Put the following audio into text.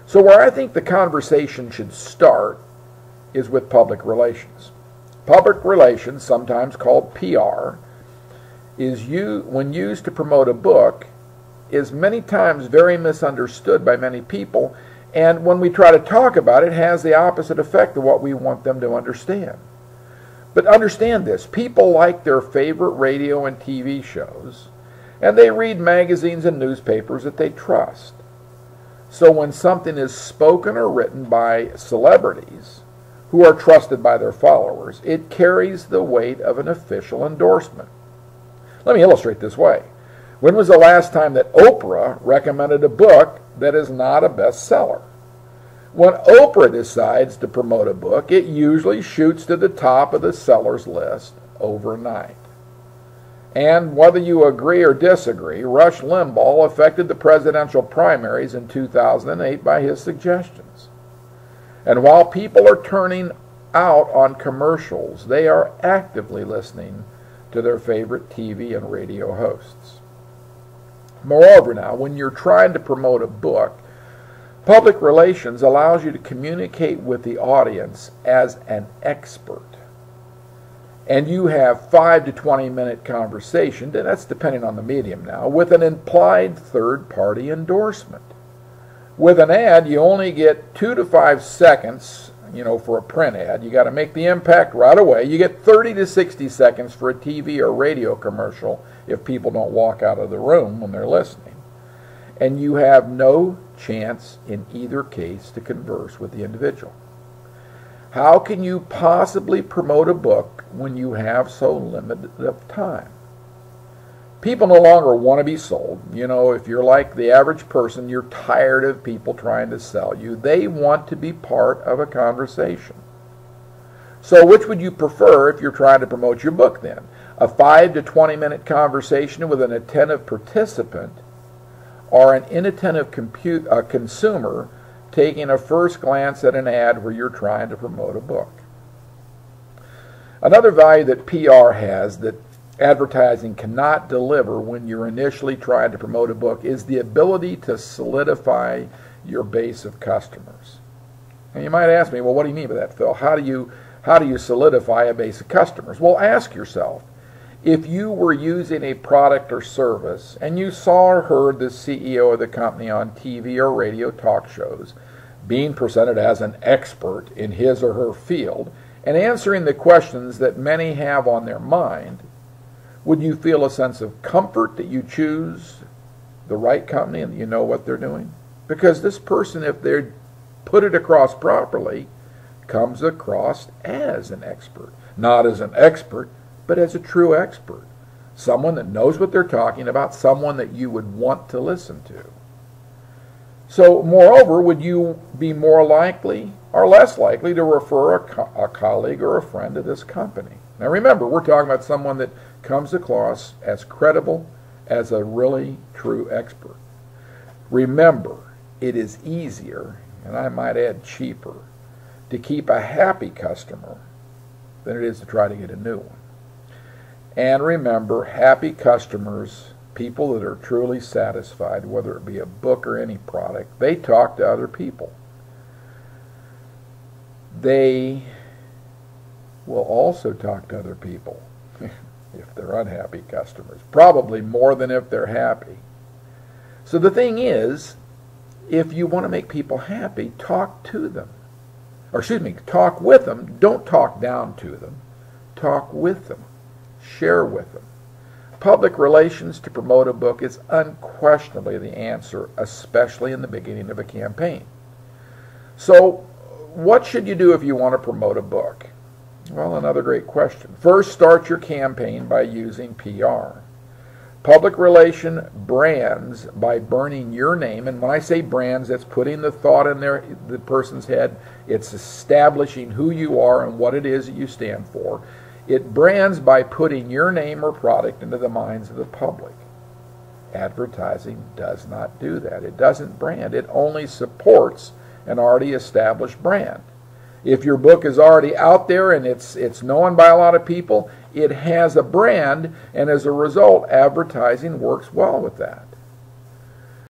So where I think the conversation should start is with public relations. Public relations, sometimes called PR, when used to promote a book, is many times very misunderstood by many people, and when we try to talk about it, it has the opposite effect of what we want them to understand. But understand this, people like their favorite radio and TV shows, and they read magazines and newspapers that they trust. So when something is spoken or written by celebrities who are trusted by their followers, it carries the weight of an official endorsement. Let me illustrate this way. When was the last time that Oprah recommended a book that is not a bestseller? When Oprah decides to promote a book, it usually shoots to the top of the sellers list overnight. And whether you agree or disagree, Rush Limbaugh affected the presidential primaries in 2008 by his suggestions. And while people are turning out on commercials, they are actively listening to their favorite TV and radio hosts. Moreover now, when you're trying to promote a book, public relations allows you to communicate with the audience as an expert. And you have 5 to 20 minute conversation, that's depending on the medium now, with an implied third-party endorsement. With an ad, you only get 2 to 5 seconds, for a print ad. You got to make the impact right away. You get 30 to 60 seconds for a TV or radio commercial if people don't walk out of the room when they're listening. And you have no chance in either case to converse with the individual. How can you possibly promote a book when you have so limited of time? People no longer want to be sold. If you're like the average person, you're tired of people trying to sell you. They want to be part of a conversation. So which would you prefer if you're trying to promote your book then? A 5 to 20 minute conversation with an attentive participant, or an inattentive consumer taking a first glance at an ad where you're trying to promote a book? Another value that PR has that advertising cannot deliver when you're initially trying to promote a book is the ability to solidify your base of customers. And you might ask me, well, what do you mean by that, Phil? How do you solidify a base of customers? Well, ask yourself, if you were using a product or service and you saw or heard the CEO of the company on TV or radio talk shows being presented as an expert in his or her field and answering the questions that many have on their mind, would you feel a sense of comfort that you choose the right company and you know what they're doing? Because this person, if they put it across properly, comes across as an expert. Not as an expert, but as a true expert. Someone that knows what they're talking about, someone that you would want to listen to. So, moreover, would you be more likely or less likely to refer a colleague or a friend to this company? Now remember, we're talking about someone that comes across as credible as a really true expert. Remember, it is easier, and I might add cheaper, to keep a happy customer than it is to try to get a new one. And remember, happy customers, people that are truly satisfied, whether it be a book or any product, they talk to other people. They will also talk to other people if they're unhappy customers, probably more than if they're happy. So the thing is, if you want to make people happy, talk to them. Or talk with them. Don't talk down to them. Talk with them. Share with them. Public relations to promote a book is unquestionably the answer, especially in the beginning of a campaign. So, what should you do if you want to promote a book? Well, another great question. First, start your campaign by using PR. Public relation brands by burning your name, and when I say brands, that's putting the thought in the person's head. It's establishing who you are and what it is that you stand for. It brands by putting your name or product into the minds of the public. Advertising does not do that. It doesn't brand. It only supports an already established brand. If your book is already out there and it's known by a lot of people, it has a brand, and as a result, advertising works well with that.